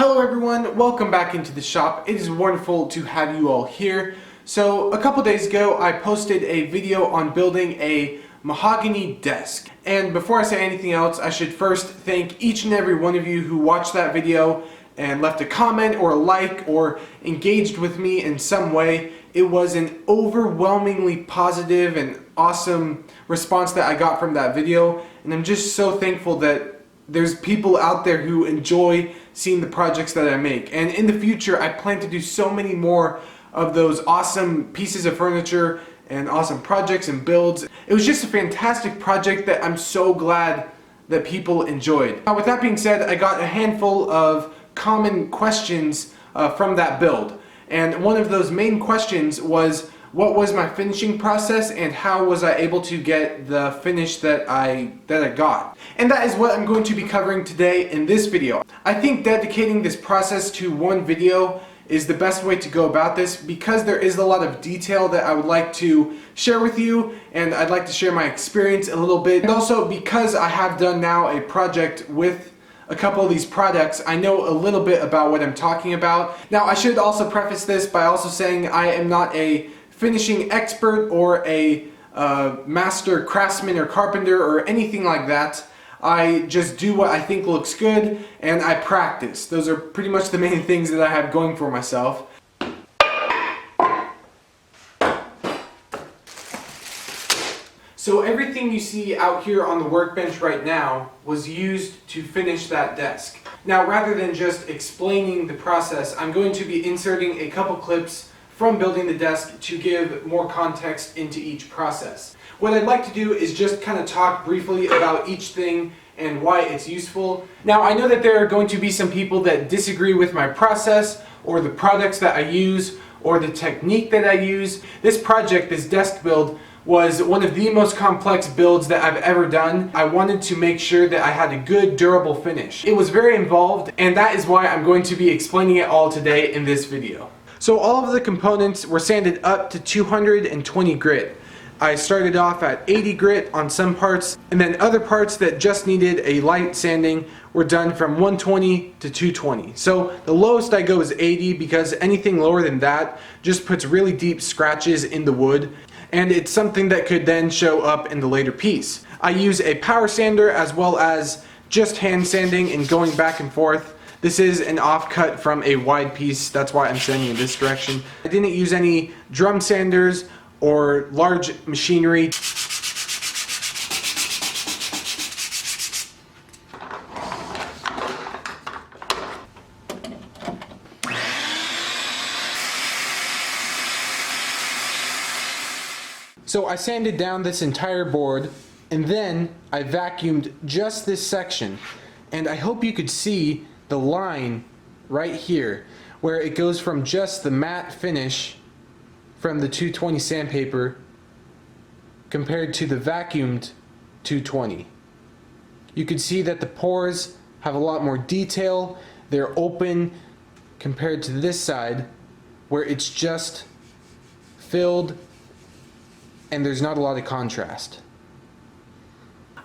Hello everyone, welcome back into the shop. It is wonderful to have you all here. So a couple days ago I posted a video on building a mahogany desk. And before I say anything else, I should first thank each and every one of you who watched that video and left a comment or a like or engaged with me in some way. It was an overwhelmingly positive and awesome response that I got from that video, and I'm just so thankful that there's people out there who enjoy seeing the projects that I make. And in the future, I plan to do so many more of those awesome pieces of furniture and awesome projects and builds. It was just a fantastic project that I'm so glad that people enjoyed. Now, with that being said, I got a handful of common questions from that build. And one of those main questions was, what was my finishing process and how was I able to get the finish that I got? And that is what I'm going to be covering today in this video. I think dedicating this process to one video is the best way to go about this because there is a lot of detail that I would like to share with you, and I'd like to share my experience a little bit. And also because I have done now a project with a couple of these products, I know a little bit about what I'm talking about. Now, I should also preface this by also saying I am not a finishing expert or a master craftsman or carpenter or anything like that. I just do what I think looks good and I practice. Those are pretty much the main things that I have going for myself. So everything you see out here on the workbench right now was used to finish that desk. Now, rather than just explaining the process, I'm going to be inserting a couple clips from building the desk to give more context into each process. What I'd like to do is just kind of talk briefly about each thing and why it's useful. Now, I know that there are going to be some people that disagree with my process or the products that I use or the technique that I use. This project, this desk build, was one of the most complex builds that I've ever done. I wanted to make sure that I had a good, durable finish. It was very involved, and that is why I'm going to be explaining it all today in this video. So all of the components were sanded up to 220 grit. I started off at 80 grit on some parts, and then other parts that just needed a light sanding were done from 120 to 220. So the lowest I go is 80 because anything lower than that just puts really deep scratches in the wood, and it's something that could then show up in the later piece. I use a power sander as well as just hand sanding and going back and forth. This is an offcut from a wide piece, that's why I'm sanding in this direction. I didn't use any drum sanders or large machinery. So I sanded down this entire board, and then I vacuumed just this section. And I hope you could see the line right here where it goes from just the matte finish from the 220 sandpaper compared to the vacuumed 220. You can see that the pores have a lot more detail. They're open compared to this side where it's just filled and there's not a lot of contrast.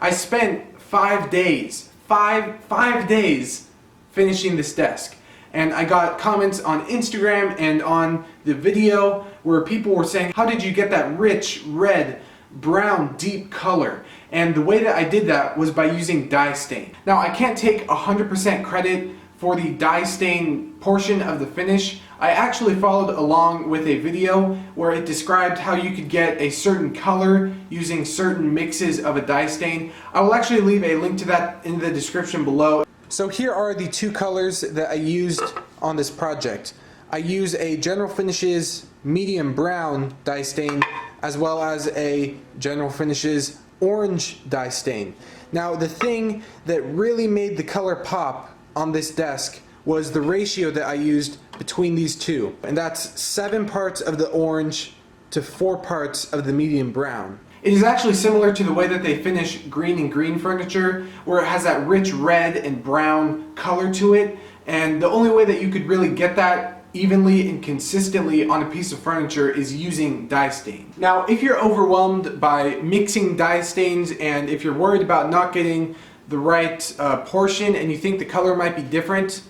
I spent 5 days, five days finishing this desk, and I got comments on Instagram and on the video where people were saying, how did you get that rich red brown deep color? And the way that I did that was by using dye stain. Now, I can't take 100% credit for the dye stain portion of the finish. I actually followed along with a video where it described how you could get a certain color using certain mixes of a dye stain. I will actually leave a link to that in the description below. So here are the two colors that I used on this project. I use a General Finishes medium brown dye stain as well as a General Finishes orange dye stain. Now, the thing that really made the color pop on this desk was the ratio that I used between these two, and that's 7 parts of the orange to 4 parts of the medium brown. It is actually similar to the way that they finish green and green furniture, where it has that rich red and brown color to it, and the only way that you could really get that evenly and consistently on a piece of furniture is using dye stain. Now, if you're overwhelmed by mixing dye stains and if you're worried about not getting the right portion and you think the color might be different,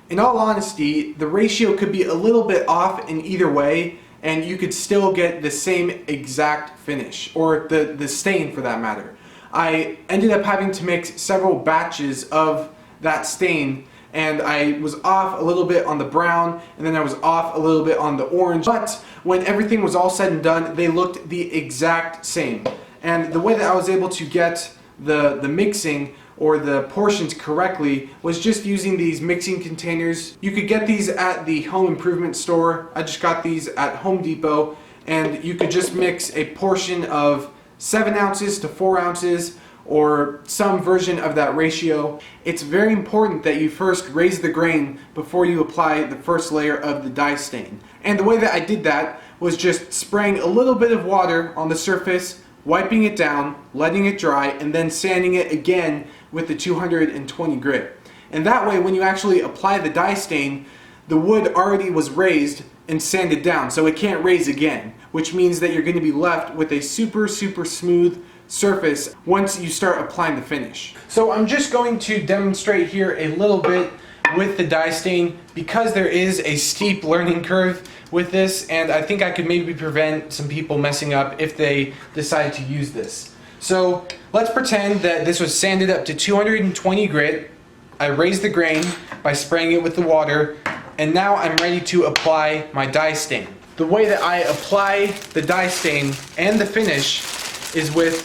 In all honesty, the ratio could be a little bit off in either way, and you could still get the same exact finish, or the stain for that matter. I ended up having to mix several batches of that stain, and I was off a little bit on the brown, and then I was off a little bit on the orange. But when everything was all said and done, they looked the exact same. And the way that I was able to get the mixing or the portions correctly was just using these mixing containers. You could get these at the home improvement store. I just got these at Home Depot, and you could just mix a portion of 7 ounces to 4 ounces or some version of that ratio. It's very important that you first raise the grain before you apply the first layer of the dye stain. And the way that I did that was just spraying a little bit of water on the surface, wiping it down, letting it dry, and then sanding it again with the 220 grit. And that way, when you actually apply the dye stain, the wood already was raised and sanded down, so it can't raise again, which means that you're going to be left with a super smooth surface once you start applying the finish. So I'm just going to demonstrate here a little bit with the dye stain because there is a steep learning curve with this, and I think I could maybe prevent some people messing up if they decide to use this. So let's pretend that this was sanded up to 220 grit. I raised the grain by spraying it with the water, and now I'm ready to apply my dye stain. The way that I apply the dye stain and the finish is with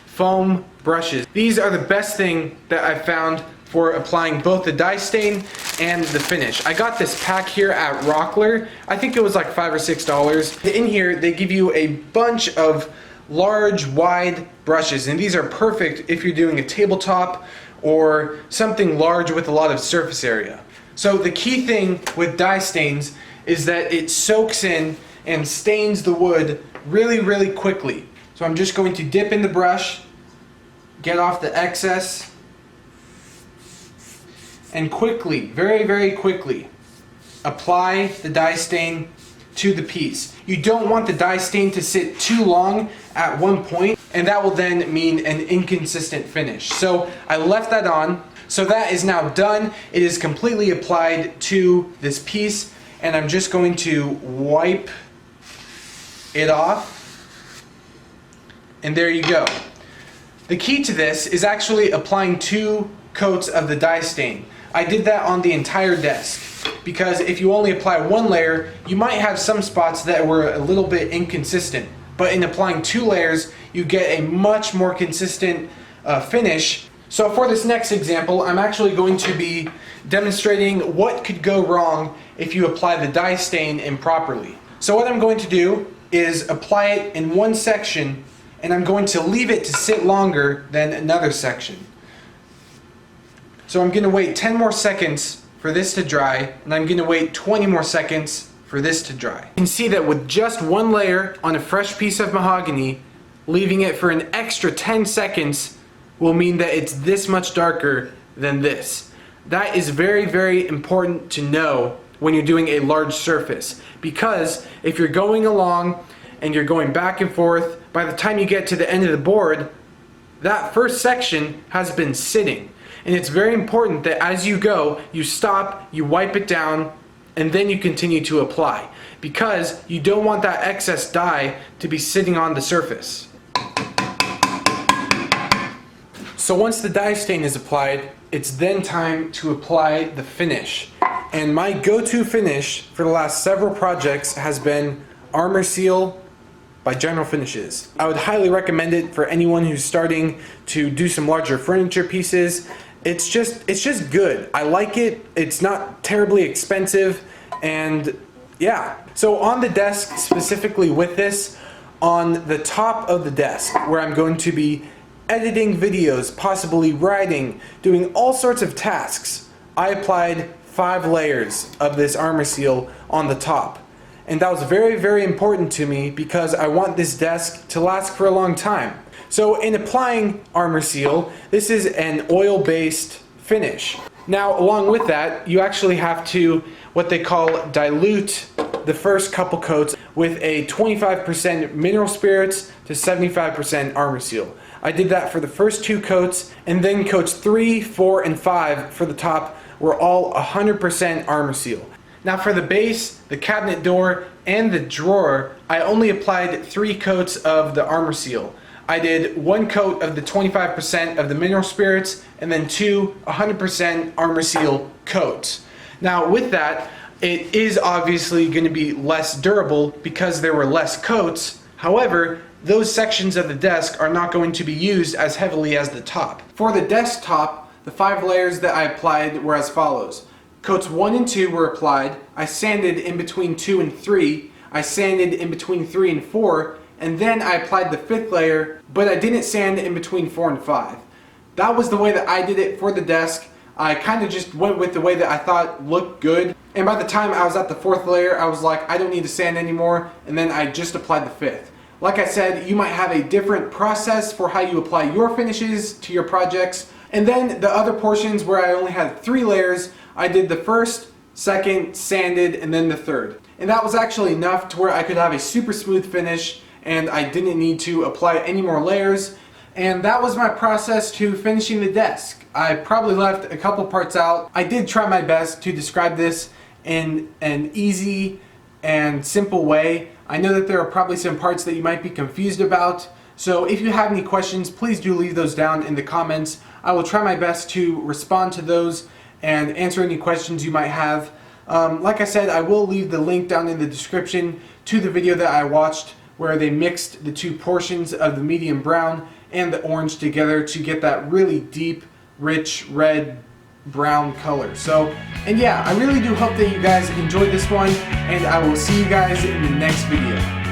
foam brushes. These are the best thing that I've found for applying both the dye stain and the finish. I got this pack here at Rockler. I think it was like $5 or $6. In here they give you a bunch of large wide brushes, and these are perfect if you're doing a tabletop or something large with a lot of surface area. So the key thing with dye stains is that it soaks in and stains the wood really quickly. So I'm just going to dip in the brush, get off the excess, and quickly, very quickly, apply the dye stain to the piece. You don't want the dye stain to sit too long at one point, and that will then mean an inconsistent finish. So I left that on. So that is now done. It is completely applied to this piece, and I'm just going to wipe it off. And there you go. The key to this is actually applying 2 coats of the dye stain. I did that on the entire desk because if you only apply 1 layer, you might have some spots that were a little bit inconsistent. But in applying 2 layers, you get a much more consistent finish. So for this next example, I'm actually going to be demonstrating what could go wrong if you apply the dye stain improperly. So what I'm going to do is apply it in one section, and I'm going to leave it to sit longer than another section. So I'm going to wait 10 more seconds for this to dry, and I'm going to wait 20 more seconds for this to dry. You can see that with just 1 layer on a fresh piece of mahogany, leaving it for an extra 10 seconds will mean that it's this much darker than this. That is very important to know when you're doing a large surface, because if you're going along and you're going back and forth, by the time you get to the end of the board, that first section has been sitting. And it's very important that as you go, you stop, you wipe it down, and then you continue to apply, because you don't want that excess dye to be sitting on the surface. So once the dye stain is applied, it's then time to apply the finish. And my go-to finish for the last several projects has been Armor Seal by General Finishes. I would highly recommend it for anyone who's starting to do some larger furniture pieces. It's just good. I like it. It's not terribly expensive, and yeah. So on the desk, specifically with this, on the top of the desk where I'm going to be editing videos, possibly writing, doing all sorts of tasks, I applied 5 layers of this Armor Seal on the top. And that was very important to me because I want this desk to last for a long time. So in applying Armor Seal, this is an oil-based finish. Now along with that, you actually have to what they call dilute the first couple coats with a 25% mineral spirits to 75% Armor Seal. I did that for the first 2 coats, and then coats 3, 4, and 5 for the top were all 100% armor seal. Now for the base, the cabinet door, and the drawer, I only applied 3 coats of the armor seal. I did 1 coat of the 25% of the mineral spirits, and then 2 100% armor seal coats. Now with that, it is obviously going to be less durable because there were less coats. However, those sections of the desk are not going to be used as heavily as the top. For the desktop, the 5 layers that I applied were as follows. Coats 1 and 2 were applied. I sanded in between 2 and 3. I sanded in between 3 and 4. And then I applied the 5th layer, but I didn't sand in between 4 and 5. That was the way that I did it for the desk. I kind of just went with the way that I thought looked good. And by the time I was at the 4th layer, I was like, I don't need to sand anymore. And then I just applied the 5th. Like I said, you might have a different process for how you apply your finishes to your projects. And then the other portions where I only had 3 layers, I did the 1st, 2nd, sanded, and then the 3rd. And that was actually enough to where I could have a super smooth finish and I didn't need to apply any more layers. And that was my process to finishing the desk. I probably left a couple parts out. I did try my best to describe this in an easy and simple way. I know that there are probably some parts that you might be confused about. So if you have any questions, please do leave those down in the comments. I will try my best to respond to those and answer any questions you might have. Like I said, I will leave the link down in the description to the video that I watched where they mixed the 2 portions of the medium brown and the orange together to get that really deep, rich red brown color. So, and yeah, I really do hope that you guys enjoyed this one, and I will see you guys in the next video.